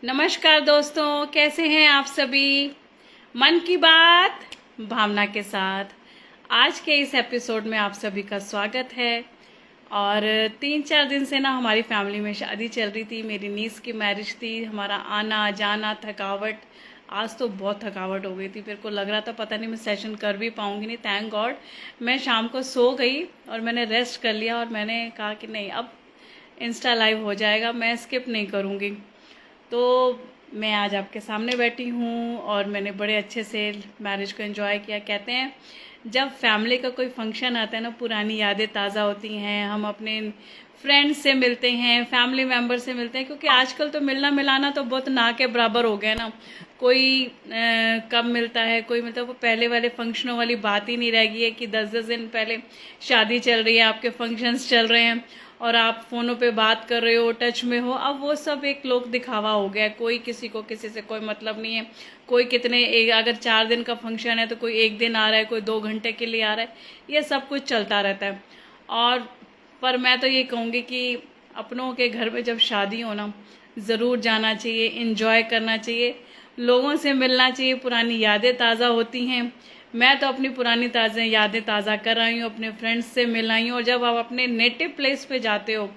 नमस्कार दोस्तों, कैसे हैं आप सभी। मन की बात भावना के साथ आज के इस एपिसोड में आप सभी का स्वागत है। और 3-4 दिन से ना हमारी फैमिली में शादी चल रही थी। मेरी नीस की मैरिज थी। हमारा आना जाना, थकावट, आज तो बहुत थकावट हो गई थी। मेरे को लग रहा था पता नहीं मैं सेशन कर भी पाऊंगी नहीं। थैंक गॉड मैं शाम को सो गई और मैंने रेस्ट कर लिया और मैंने कहा कि नहीं, अब इंस्टा लाइव हो जाएगा, मैं स्किप नहीं करूँगी। तो मैं आज आपके सामने बैठी हूँ और मैंने बड़े अच्छे से मैरिज को एंजॉय किया। कहते हैं जब फैमिली का कोई फंक्शन आता है ना, पुरानी यादें ताज़ा होती हैं। हम अपने फ्रेंड्स से मिलते हैं, फैमिली मेम्बर से मिलते हैं, क्योंकि आजकल तो मिलना मिलाना तो बहुत ना के बराबर हो गया ना। कोई कब मिलता है, कोई मिलता है। वो पहले वाले फंक्शनों वाली बात ही नहीं रह गई है कि 10-10 दिन पहले शादी चल रही है, आपके फंक्शंस चल रहे हैं और आप फ़ोनों पे बात कर रहे हो, टच में हो। अब वो सब एक लोक दिखावा हो गया है। कोई किसी को किसी से कोई मतलब नहीं है। कोई कितने अगर 4 दिन का फंक्शन है तो कोई 1 दिन आ रहा है, कोई 2 घंटे के लिए आ रहा है। ये सब कुछ चलता रहता है। और पर मैं तो ये कहूँगी कि अपनों के घर में जब शादी हो ना, ज़रूर जाना चाहिए, इन्जॉय करना चाहिए, लोगों से मिलना चाहिए। पुरानी यादें ताज़ा होती हैं। मैं तो अपनी पुरानी यादें ताज़ा कर रही हूँ, अपने फ्रेंड्स से मिल रही हूँ। और जब आप अपने नेटिव प्लेस पे जाते हो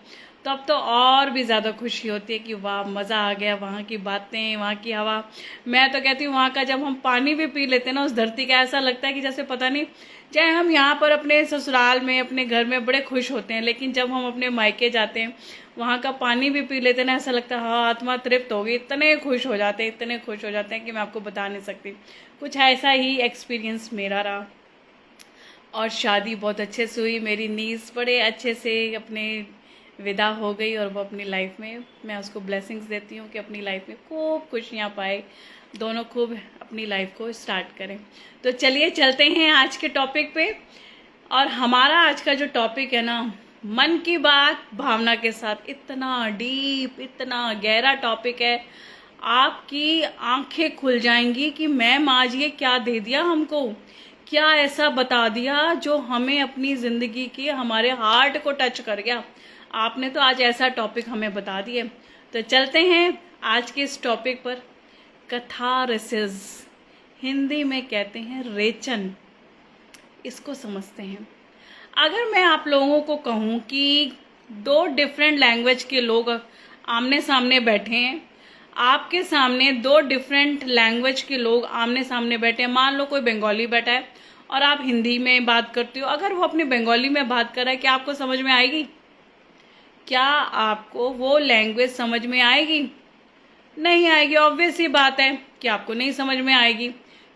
तब तो और भी ज़्यादा खुशी होती है कि वाह, मज़ा आ गया। वहाँ की बातें, वहाँ की हवा। मैं तो कहती हूँ वहाँ का जब हम पानी भी पी लेते हैं ना उस धरती का, ऐसा लगता है कि जैसे पता नहीं, चाहे हम यहाँ पर अपने ससुराल में अपने घर में बड़े खुश होते हैं, लेकिन जब हम अपने मायके जाते हैं वहाँ का पानी भी पी लेते हैं ना, ऐसा लगता है हाँ, आत्मा तृप्त होगी। इतने खुश हो जाते हैं, इतने खुश हो जाते हैं कि मैं आपको बता नहीं सकती। कुछ ऐसा ही एक्सपीरियंस मेरा रहा। और शादी बहुत अच्छे से हुई। मेरी नीस बड़े अच्छे से अपने विदा हो गई और वो अपनी लाइफ में, मैं उसको ब्लेसिंग्स देती हूँ कि अपनी लाइफ में खूब खुशियाँ पाए, दोनों खूब अपनी लाइफ को स्टार्ट करें। तो चलिए चलते हैं आज के टॉपिक पे। और हमारा आज का जो टॉपिक है ना, मन की बात भावना के साथ, इतना डीप, इतना गहरा टॉपिक है। आपकी आंखें खुल जाएंगी कि मैम आज ये क्या दे दिया हमको, क्या ऐसा बता दिया जो हमें अपनी ज़िंदगी की, हमारे हार्ट को टच कर गया। आपने तो आज ऐसा टॉपिक हमें बता दिए। तो चलते हैं आज के इस टॉपिक पर। कथारसिस, हिंदी में कहते हैं रेचन, इसको समझते हैं। अगर मैं आप लोगों को कहूँ कि 2 डिफरेंट लैंग्वेज के लोग आमने सामने बैठे हैं, आपके सामने 2 डिफरेंट लैंग्वेज के लोग आमने सामने बैठे हैं। मान लो कोई बंगाली बैठा है और आप हिंदी में बात करते हो। अगर वो अपनी बंगाली में बात कर रहा है, क्या आपको समझ में आएगी? क्या आपको वो लैंग्वेज समझ में आएगी? नहीं आएगी। ऑब्वियस ही बात है कि आपको नहीं समझ में आएगी।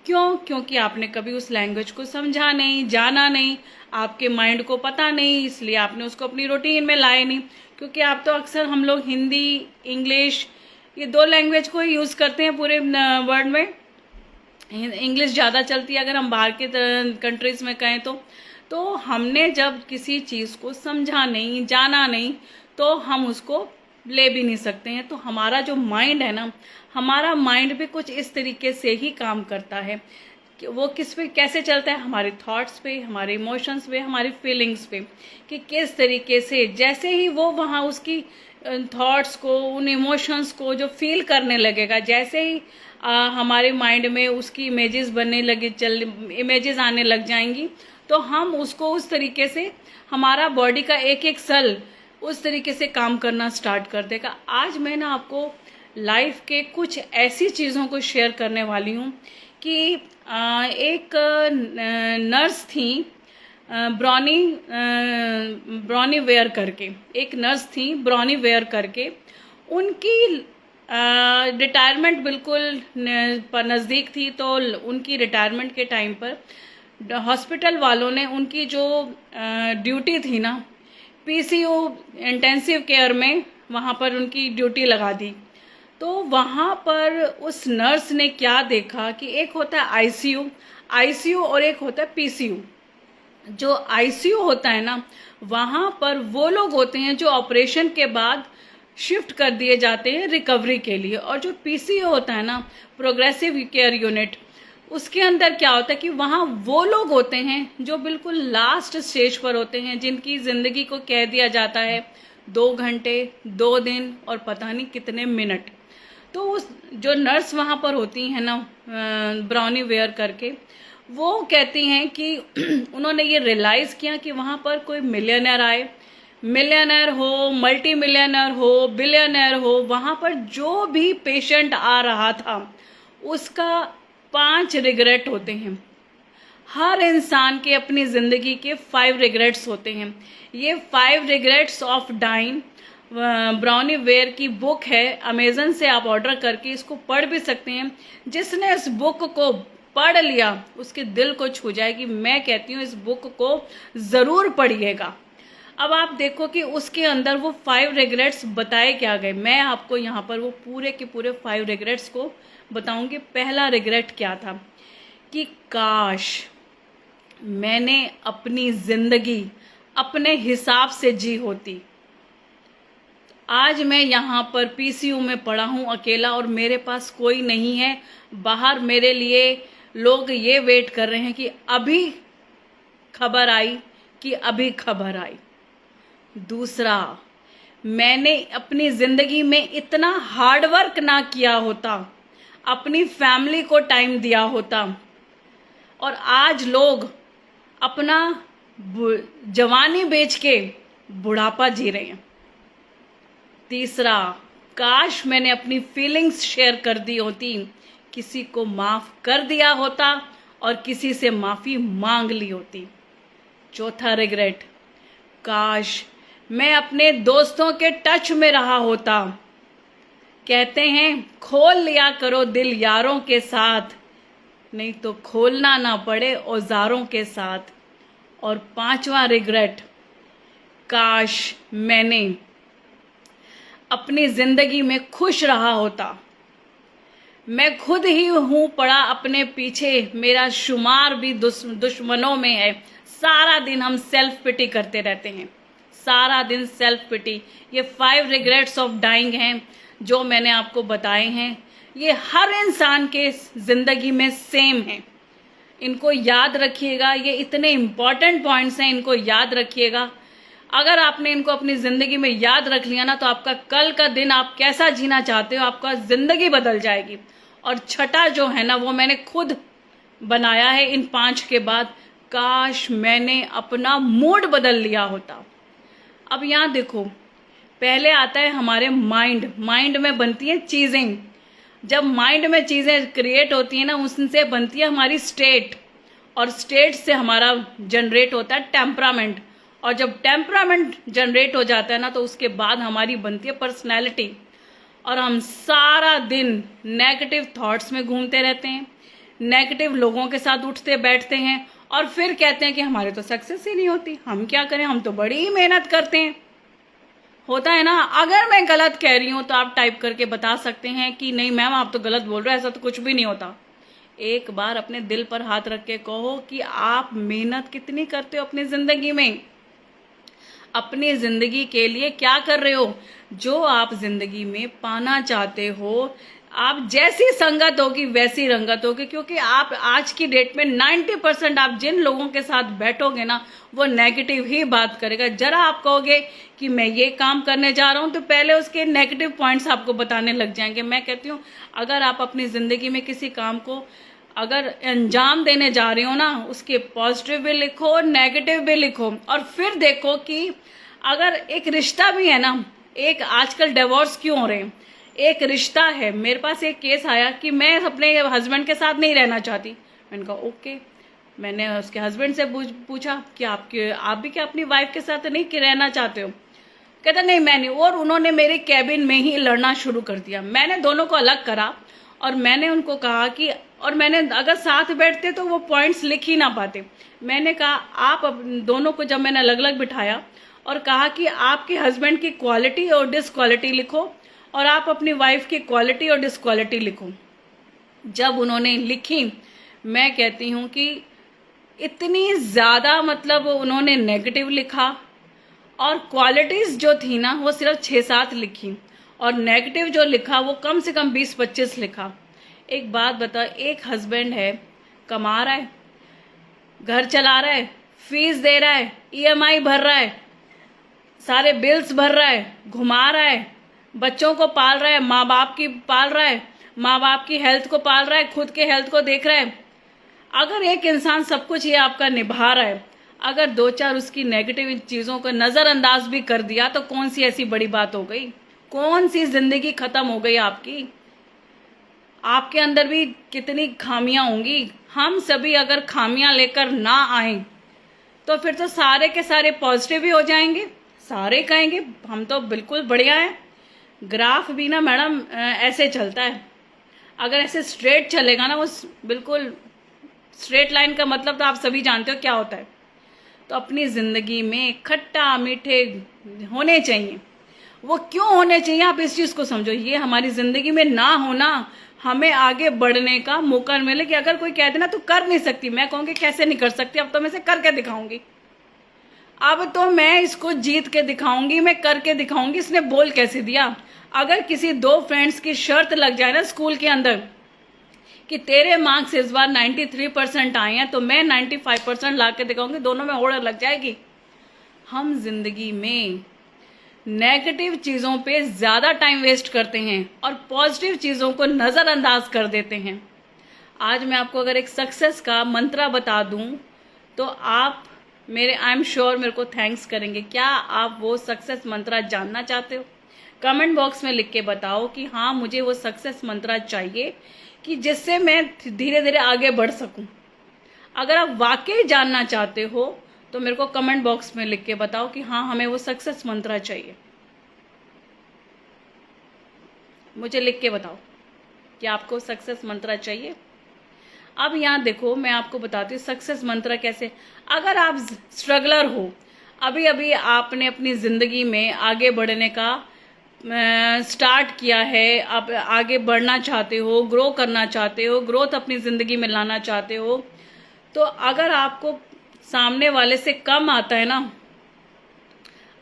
क्यों? क्योंकि आपने कभी उस लैंग्वेज को समझा नहीं, जाना नहीं, आपके माइंड को पता नहीं, इसलिए आपने उसको अपनी रूटीन में लाए नहीं। क्योंकि आप तो अक्सर, हम लोग हिंदी, इंग्लिश, ये 2 लैंग्वेज को यूज़ करते हैं पूरे वर्ल्ड में। इंग्लिश ज़्यादा चलती है अगर हम बाहर के कंट्रीज़ में कहें तो हमने जब किसी चीज़ को समझा नहीं, जाना नहीं, तो हम उसको ले भी नहीं सकते हैं। तो हमारा जो माइंड है ना, हमारा माइंड भी कुछ इस तरीके से ही काम करता है कि वो किस पे कैसे चलता है, हमारे थॉट्स पे, हमारे इमोशंस पे, हमारी फीलिंग्स पे, कि किस तरीके से जैसे ही वो वहाँ उसकी थॉट्स को, उन इमोशंस को जो फील करने लगेगा, जैसे ही हमारे माइंड में उसकी इमेजेस बनने लगे, इमेजेस आने लग जाएंगी, तो हम उसको उस तरीके से, हमारा बॉडी का एक एक सेल उस तरीके से काम करना स्टार्ट कर देगा। आज मैं ना आपको लाइफ के कुछ ऐसी चीज़ों को शेयर करने वाली हूँ कि एक नर्स थी, ब्रॉनी वेयर करके, एक नर्स थी ब्रॉनी वेयर करके। उनकी रिटायरमेंट बिल्कुल नज़दीक थी। तो उनकी रिटायरमेंट के टाइम पर हॉस्पिटल वालों ने उनकी जो ड्यूटी थी ना, पीसीयू इंटेंसिव केयर में, वहाँ पर उनकी ड्यूटी लगा दी। तो वहाँ पर उस नर्स ने क्या देखा कि एक होता है आईसीयू और एक होता है पीसीयू। जो आईसीयू होता है ना, वहाँ पर वो लोग होते हैं जो ऑपरेशन के बाद शिफ्ट कर दिए जाते हैं रिकवरी के लिए। और जो पीसीयू होता है ना, प्रोग्रेसिव केयर यूनिट, उसके अंदर क्या होता है कि वहाँ वो लोग होते हैं जो बिल्कुल लास्ट स्टेज पर होते हैं, जिनकी ज़िंदगी को कह दिया जाता है 2 घंटे, 2 दिन और पता नहीं कितने मिनट। तो उस जो नर्स वहाँ पर होती हैं ना, ब्राउनी वेयर करके, वो कहती हैं कि उन्होंने ये रियलाइज़ किया कि वहाँ पर कोई मिलियनर आए, मिलियनर हो, मल्टी मिलियनर हो, बिलियनर हो, वहाँ पर जो भी पेशेंट आ रहा था उसका 5 रिग्रेट होते हैं। हर इंसान के अपनी ज़िंदगी के 5 रिग्रेट्स होते हैं। ये 5 regrets of dying Bronnie Ware की बुक है, अमेज़न से आप ऑर्डर करके इसको पढ़ भी सकते हैं। जिसने इस बुक को पढ़ लिया उसके दिल को छू जाएगी। मैं कहती हूँ इस बुक को ज़रूर पढ़िएगा। अब आप देखो कि उसके अंदर वो 5 रिग्रेट्स बताए क्या गए। मैं आपको यहाँ पर वो पूरे के पूरे 5 रिग्रेट्स को बताऊंगी। पहला रिग्रेट क्या था कि काश मैंने अपनी ज़िंदगी अपने हिसाब से जी होती। आज मैं यहाँ पर पीसीयू में पड़ा हूँ अकेला और मेरे पास कोई नहीं है। बाहर मेरे लिए लोग ये वेट कर रहे हैं कि अभी खबर आई, कि अभी खबर आई। दूसरा, मैंने अपनी ज़िंदगी में इतना हार्ड वर्क ना किया होता, अपनी फैमिली को टाइम दिया होता, और आज लोग अपना जवानी बेच के बुढ़ापा जी रहे हैं। तीसरा, काश मैंने अपनी फीलिंग्स शेयर कर दी होती, किसी को माफ़ कर दिया होता और किसी से माफ़ी मांग ली होती। चौथा रिग्रेट, काश मैं अपने दोस्तों के टच में रहा होता। कहते हैं खोल लिया करो दिल यारों के साथ, नहीं तो खोलना ना पड़े औजारों के साथ। और पांचवा रिग्रेट, काश मैंने अपनी ज़िंदगी में खुश रहा होता। मैं खुद ही हूँ पड़ा अपने पीछे, मेरा शुमार भी दुश्मनों में है। सारा दिन हम सेल्फ पिटी करते रहते हैं, सारा दिन सेल्फ पिटी। ये 5 रिग्रेट्स ऑफ डाइंग हैं जो मैंने आपको बताए हैं। ये हर इंसान के ज़िंदगी में सेम है। इनको याद रखिएगा, ये इतने इम्पॉर्टेंट पॉइंट्स हैं, इनको याद रखिएगा। अगर आपने इनको अपनी ज़िंदगी में याद रख लिया ना, तो आपका कल का दिन आप कैसा जीना चाहते हो, आपका ज़िंदगी बदल जाएगी। और छठा जो है ना, वो मैंने खुद बनाया है इन 5 के बाद, काश मैंने अपना मूड बदल लिया होता। अब यहाँ देखो, पहले आता है हमारे माइंड। माइंड में बनती हैं चीज़ें। जब माइंड में चीज़ें क्रिएट होती हैं ना, उनसे बनती है हमारी स्टेट, और स्टेट से हमारा जनरेट होता है टेम्परामेंट। और जब टेम्परामेंट जनरेट हो जाता है ना, तो उसके बाद हमारी बनती है पर्सनैलिटी। और हम सारा दिन नेगेटिव थॉट्स में घूमते रहते हैं, नेगेटिव लोगों के साथ उठते बैठते हैं, और फिर कहते हैं कि हमारे तो सक्सेस ही नहीं होती, हम क्या करें, हम तो बड़ी ही मेहनत करते हैं। होता है ना। अगर मैं गलत कह रही हूँ तो आप टाइप करके बता सकते हैं कि नहीं मैम आप तो गलत बोल रहे हो, ऐसा तो कुछ भी नहीं होता। एक बार अपने दिल पर हाथ रख के कहो कि आप मेहनत कितनी करते हो अपनी ज़िंदगी में, अपनी ज़िंदगी के लिए क्या कर रहे हो। जो आप ज़िंदगी में पाना चाहते हो, आप जैसी संगत होगी वैसी रंगत होगी। क्योंकि आप आज की डेट में 90% आप जिन लोगों के साथ बैठोगे ना, वो नेगेटिव ही बात करेगा। जरा आप कहोगे कि मैं ये काम करने जा रहा हूँ, तो पहले उसके नेगेटिव पॉइंट्स आपको बताने लग जाएंगे। मैं कहती हूँ अगर आप अपनी ज़िंदगी में किसी काम को अगर अंजाम देने जा रहे हो ना, उसके पॉजिटिव भी लिखो और नेगेटिव भी लिखो। और फिर देखो कि अगर एक रिश्ता भी है ना, एक आजकल डिवोर्स क्यों हो रहे हैं, एक रिश्ता है। मेरे पास एक केस आया कि मैं अपने हस्बैंड के साथ नहीं रहना चाहती। मैंने कहा ओके। मैंने उसके हस्बैंड से पूछा कि आप भी क्या अपनी वाइफ के साथ नहीं रहना चाहते हो। कहता नहीं मैं नहीं। और उन्होंने मेरे कैबिन में ही लड़ना शुरू कर दिया। मैंने दोनों को अलग करा और मैंने उनको कहा कि, और मैंने अगर साथ बैठते तो वो पॉइंट्स लिख ही ना पाते। मैंने कहा आप दोनों को, जब मैंने अलग अलग बिठाया और कहा कि आपके हस्बैंड की क्वालिटी और डिसक्वालिटी लिखो और आप अपनी वाइफ की क्वालिटी और डिसक्वालिटी लिखो। जब उन्होंने लिखी, मैं कहती हूँ कि इतनी ज़्यादा, मतलब उन्होंने नेगेटिव लिखा और क्वालिटीज़ जो थी ना वो सिर्फ 6-7 लिखी, और नेगेटिव जो लिखा वो कम से कम 20-25 लिखा। एक बात बता, एक हस्बैंड है, कमा रहा है, घर चला रहा है, फीस दे रहा है, EMI भर रहा है, सारे बिल्स भर रहा है, घुमा रहा है, बच्चों को पाल रहा है, माँ बाप की पाल रहा है, माँ बाप की हेल्थ को पाल रहा है, खुद के हेल्थ को देख रहा है। अगर एक इंसान सब कुछ ये आपका निभा रहा है, अगर दो चार उसकी नेगेटिव चीजों को नजरअंदाज भी कर दिया तो कौन सी ऐसी बड़ी बात हो गई? कौन सी जिंदगी खत्म हो गई आपकी? आपके अंदर भी कितनी खामियां होंगी। हम सभी अगर खामियां लेकर ना आए तो फिर तो सारे के सारे पॉजिटिव ही हो जाएंगे, सारे कहेंगे हम तो बिल्कुल बढ़िया है। ग्राफ भी ना मैडम ऐसे चलता है, अगर ऐसे स्ट्रेट चलेगा ना, वो बिल्कुल स्ट्रेट लाइन का मतलब तो आप सभी जानते हो क्या होता है। तो अपनी जिंदगी में खट्टा मीठे होने चाहिए। वो क्यों होने चाहिए, आप इस चीज को समझो। ये हमारी जिंदगी में ना होना हमें आगे बढ़ने का मौका मिले। कि अगर कोई कह देना तू कर नहीं सकती, मैं कहूंगी कैसे नहीं कर सकती, अब तो मैं इसे करके दिखाऊंगी, अब तो मैं इसको जीत के दिखाऊंगी, मैं करके दिखाऊंगी। इसने बोल कैसे दिया? अगर किसी दो फ्रेंड्स की शर्त लग जाए ना स्कूल के अंदर कि तेरे मार्क्स इस बार 93% आए हैं तो मैं 95% ला के दिखाऊंगी, दोनों में होड़ लग जाएगी। हम जिंदगी में नेगेटिव चीजों पे ज्यादा टाइम वेस्ट करते हैं और पॉजिटिव चीजों को नजरअंदाज कर देते हैं। आज मैं आपको अगर एक सक्सेस का मंत्र बता दूं तो आप आई एम श्योर मेरे को थैंक्स करेंगे। क्या आप वो सक्सेस मंत्र जानना चाहते हो? कमेंट बॉक्स में लिख के बताओ कि हाँ मुझे वो सक्सेस मंत्र चाहिए कि जिससे मैं धीरे धीरे आगे बढ़ सकूं। अगर आप वाकई जानना चाहते हो तो मेरे को कमेंट बॉक्स में लिख के बताओ कि हाँ हमें वो सक्सेस मंत्र चाहिए। मुझे लिख के बताओ कि आपको सक्सेस मंत्र चाहिए। अब यहाँ देखो, मैं आपको बताती हूँ सक्सेस मंत्र कैसे। अगर आप स्ट्रगलर हो, अभी अभी आपने अपनी जिंदगी में आगे बढ़ने का स्टार्ट किया है, आप आगे बढ़ना चाहते हो, ग्रो करना चाहते हो, ग्रोथ अपनी जिंदगी में लाना चाहते हो, तो अगर आपको सामने वाले से कम आता है ना,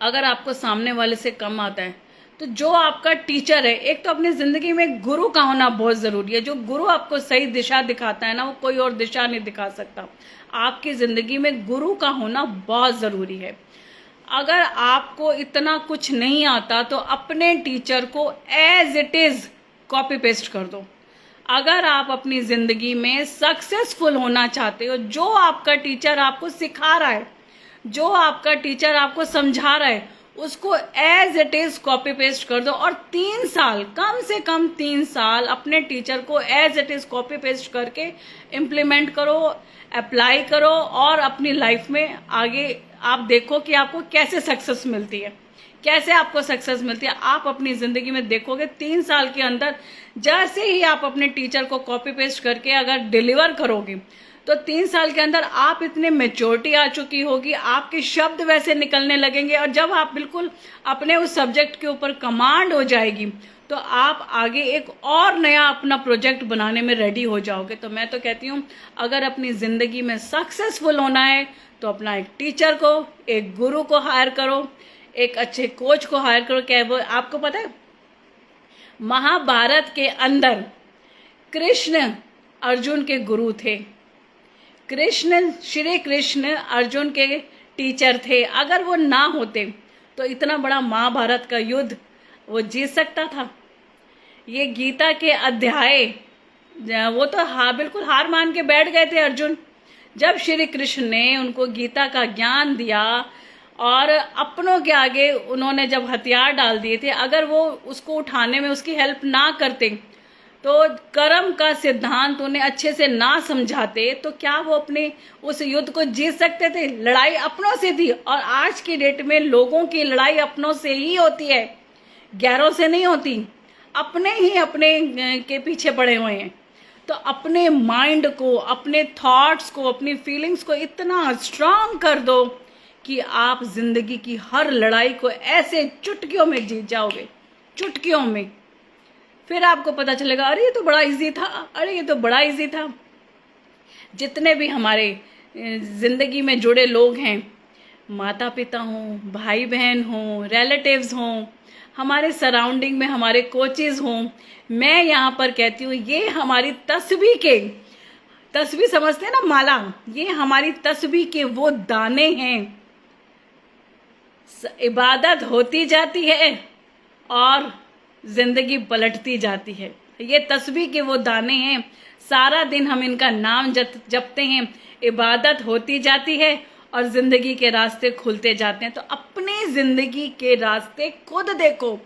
अगर आपको सामने वाले से कम आता है तो जो आपका टीचर है, एक तो अपनी जिंदगी में गुरु का होना बहुत जरूरी है। जो गुरु आपको सही दिशा दिखाता है ना, वो कोई और दिशा नहीं दिखा सकता। आपकी जिंदगी में गुरु का होना बहुत जरूरी है। अगर आपको इतना कुछ नहीं आता तो अपने टीचर को as it is copy paste कर दो। अगर आप अपनी जिंदगी में सक्सेसफुल होना चाहते हो, जो आपका टीचर आपको सिखा रहा है, जो आपका टीचर आपको समझा रहा है, उसको as it is copy paste कर दो। और 3 साल, कम से कम 3 साल अपने टीचर को as it is copy paste करके इम्प्लीमेंट करो, अप्लाई करो और अपनी लाइफ में आगे आप देखो कि आपको कैसे सक्सेस मिलती है, कैसे आपको सक्सेस मिलती है। आप अपनी जिंदगी में देखोगे 3 साल के अंदर जैसे ही आप अपने टीचर को कॉपी पेस्ट करके अगर डिलीवर करोगे तो 3 साल के अंदर आप इतने मेच्योरिटी आ चुकी होगी, आपके शब्द वैसे निकलने लगेंगे। और जब आप बिल्कुल अपने उस सब्जेक्ट के ऊपर कमांड हो जाएगी तो आप आगे एक और नया अपना प्रोजेक्ट बनाने में रेडी हो जाओगे। तो मैं तो कहती हूँ अगर अपनी जिंदगी में सक्सेसफुल होना है तो अपना एक टीचर को, एक गुरु को हायर करो, एक अच्छे कोच को हायर करो। क्या वो आपको पता है, महाभारत के अंदर कृष्ण अर्जुन के गुरु थे। श्री कृष्ण अर्जुन के टीचर थे। अगर वो ना होते तो इतना बड़ा महाभारत का युद्ध वो जीत सकता था? ये गीता के अध्याय, वो तो बिल्कुल हार मान के बैठ गए थे अर्जुन। जब श्री कृष्ण ने उनको गीता का ज्ञान दिया और अपनों के आगे उन्होंने जब हथियार डाल दिए थे, अगर वो उसको उठाने में उसकी हेल्प ना करते, तो कर्म का सिद्धांत उन्हें अच्छे से ना समझाते, तो क्या वो अपने उस युद्ध को जीत सकते थे? लड़ाई अपनों से थी। और आज की डेट में लोगों की लड़ाई अपनों से ही होती है, गैरों से नहीं होती। अपने ही अपने के पीछे पड़े हुए हैं। तो अपने माइंड को, अपने थॉट्स को, अपनी फीलिंग्स को इतना स्ट्रांग कर दो कि आप जिंदगी की हर लड़ाई को ऐसे चुटकियों में जीत जाओगे, चुटकियों में। फिर आपको पता चलेगा अरे ये तो बड़ा इजी था, अरे ये तो बड़ा इजी था। जितने भी हमारे जिंदगी में जुड़े लोग हैं, माता पिता हों, भाई बहन हों, रिलेटिव्स हों, हमारे सराउंडिंग में हमारे कोचेज हों, मैं यहाँ पर कहती हूँ ये हमारी तस्बीह समझते हैं ना, माला, ये हमारी तस्बीह के वो दाने हैं। इबादत होती जाती है और जिंदगी पलटती जाती है। ये तस्बीह के वो दाने हैं, सारा दिन हम इनका नाम जपते हैं, इबादत होती जाती है और जिंदगी के रास्ते खुलते जाते हैं। तो अपनी जिंदगी के रास्ते खुद देखो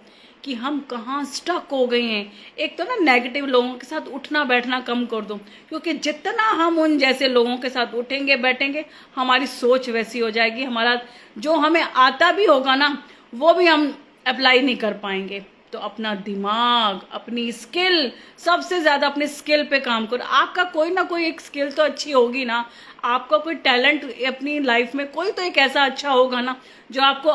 कि हम कहाँ स्टक हो गए हैं। एक तो ना नेगेटिव लोगों के साथ उठना बैठना कम कर दो, क्योंकि जितना हम उन जैसे लोगों के साथ उठेंगे बैठेंगे हमारी सोच वैसी हो जाएगी, हमारा जो हमें आता भी होगा ना वो भी हम अप्लाई नहीं कर पाएंगे। तो अपना दिमाग, अपनी स्किल, सबसे ज्यादा अपने स्किल पे काम करो। आपका कोई ना कोई एक स्किल तो अच्छी होगी ना, आपका कोई टैलेंट अपनी लाइफ में कोई तो एक ऐसा अच्छा होगा ना जो आपको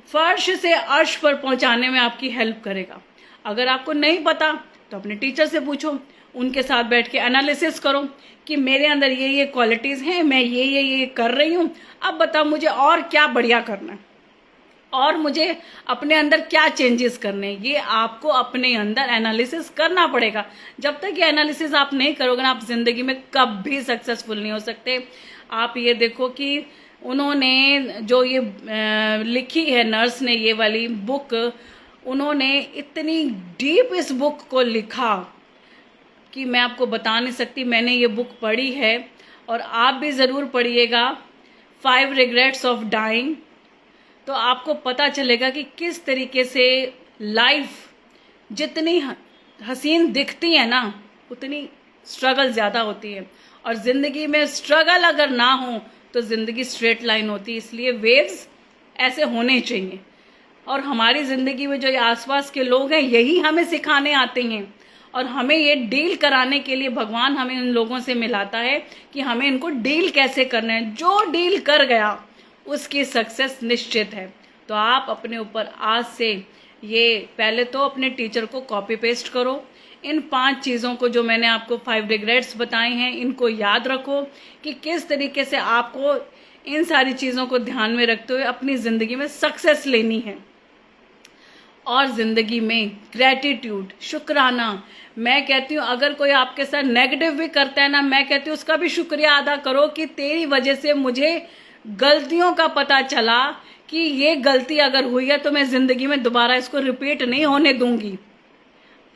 फर्श से अर्श पर पहुंचाने में आपकी हेल्प करेगा। अगर आपको नहीं पता तो अपने टीचर से पूछो, उनके साथ बैठ के एनालिसिस करो कि मेरे अंदर ये क्वालिटीज हैं, मैं ये कर रही हूँ, अब बताओ मुझे और क्या बढ़िया करना है और मुझे अपने अंदर क्या चेंजेस करने हैं। ये आपको अपने अंदर एनालिसिस करना पड़ेगा। जब तक ये एनालिसिस आप नहीं करोगे ना, आप जिंदगी में कभी सक्सेसफुल नहीं हो सकते। आप ये देखो कि उन्होंने जो ये लिखी है, नर्स ने ये वाली बुक, उन्होंने इतनी डीप इस बुक को लिखा कि मैं आपको बता नहीं सकती। मैंने ये बुक पढ़ी है और आप भी ज़रूर पढ़िएगा, 5 रिग्रेट्स ऑफ डाइंग। तो आपको पता चलेगा कि किस तरीके से लाइफ जितनी हसीन दिखती है ना उतनी स्ट्रगल ज़्यादा होती है, और ज़िंदगी में स्ट्रगल अगर ना हो तो ज़िंदगी स्ट्रेट लाइन होती है। इसलिए वेव्स ऐसे होने चाहिए। और हमारी ज़िंदगी में जो ये आसपास के लोग हैं यही हमें सिखाने आते हैं, और हमें ये डील कराने के लिए भगवान हमें उन लोगों से मिलाता है कि हमें इनको डील कैसे करना है। जो डील कर गया उसकी सक्सेस निश्चित है। तो आप अपने ऊपर आज से ये पहले तो अपने टीचर को कॉपी पेस्ट करो, इन 5 चीज़ों को जो मैंने आपको 5 रिग्रेट्स बताए हैं इनको याद रखो कि किस तरीके से आपको इन सारी चीज़ों को ध्यान में रखते हुए अपनी ज़िंदगी में सक्सेस लेनी है। और ज़िंदगी में ग्रैटिट्यूड, शुक्राना, मैं कहती हूँ अगर कोई आपके साथ नेगेटिव भी करता है ना, मैं कहती हूँ उसका भी शुक्रिया अदा करो कि तेरी वजह से मुझे गलतियों का पता चला कि ये गलती अगर हुई है तो मैं ज़िंदगी में दोबारा इसको रिपीट नहीं होने दूंगी।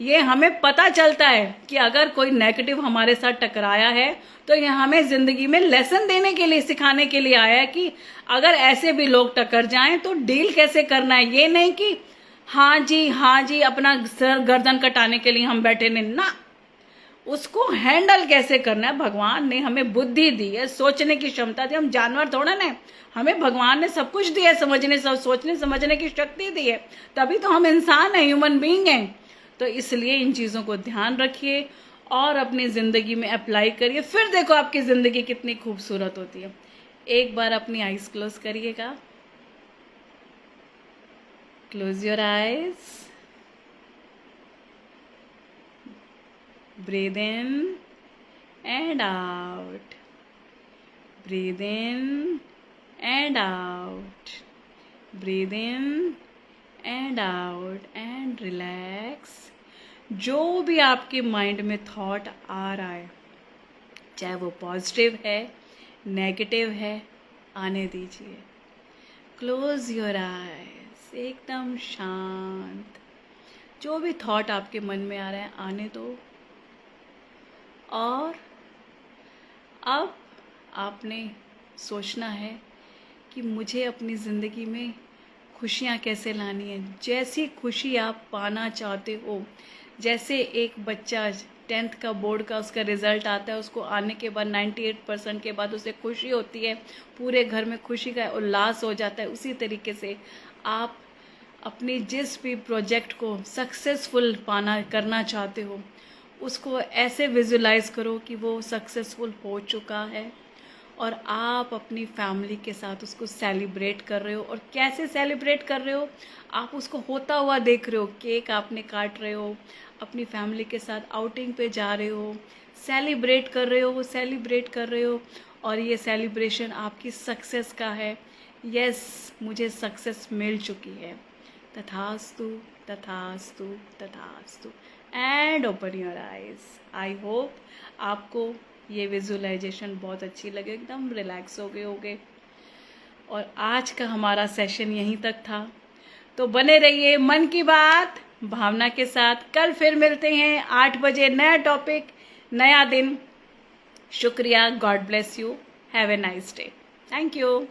ये हमें पता चलता है कि अगर कोई नेगेटिव हमारे साथ टकराया है तो ये हमें ज़िंदगी में लेसन देने के लिए, सिखाने के लिए आया है कि अगर ऐसे भी लोग टकर जाएं तो डील कैसे करना है। ये नहीं कि हाँ जी अपना सर गर्दन कटाने के लिए हम बैठे नहीं ना, उसको हैंडल कैसे करना है। भगवान ने हमें बुद्धि दी है, सोचने की क्षमता दी, हम जानवर थोड़ा ना, हमें भगवान ने सब कुछ दिया है, सोचने समझने की शक्ति दी है, तभी तो हम इंसान हैं, ह्यूमन बीइंग हैं। तो इसलिए इन चीज़ों को ध्यान रखिए और अपनी ज़िंदगी में अप्लाई करिए, फिर देखो आपकी ज़िंदगी कितनी खूबसूरत होती है। एक बार अपनी आइज़ क्लोज करिएगा, close your eyes, breathe in and out, breathe in and out, breathe in and out and relax। जो भी आपके माइंड में थॉट आ रहा है, चाहे वो पॉजिटिव है नेगेटिव है, आने दीजिए। क्लोज योर आइज, एकदम शांत। जो भी थॉट आपके मन में आ रहा है आने दो। और अब आपने सोचना है कि मुझे अपनी ज़िंदगी में खुशियाँ कैसे लानी है। जैसी खुशी आप पाना चाहते हो, जैसे एक बच्चा 10th का बोर्ड का उसका रिज़ल्ट आता है, उसको आने के बाद 98% के बाद उसे खुशी होती है, पूरे घर में खुशी का उल्लास हो जाता है, उसी तरीके से आप अपनी जिस भी प्रोजेक्ट को सक्सेसफुल करना चाहते हो उसको ऐसे विजुलाइज करो कि वो सक्सेसफुल हो चुका है और आप अपनी फैमिली के साथ उसको सेलिब्रेट कर रहे हो। और कैसे सेलिब्रेट कर रहे हो, आप उसको होता हुआ देख रहे हो, केक आपने काट रहे हो, अपनी फैमिली के साथ आउटिंग पे जा रहे हो, सेलिब्रेट कर रहे हो और ये सेलिब्रेशन आपकी सक्सेस का है। यस, मुझे सक्सेस मिल चुकी है, तथास्तु तथास्तु तथास्तु। And open your eyes. I hope आपको ये विजुअलाइजेशन बहुत अच्छी लगे, एकदम रिलैक्स हो गए होगे। और आज का हमारा सेशन यहीं तक था, तो बने रहिए मन की बात भावना के साथ। कल फिर मिलते हैं 8 बजे, नया टॉपिक, नया दिन। शुक्रिया। God bless you. Have a nice day. Thank you.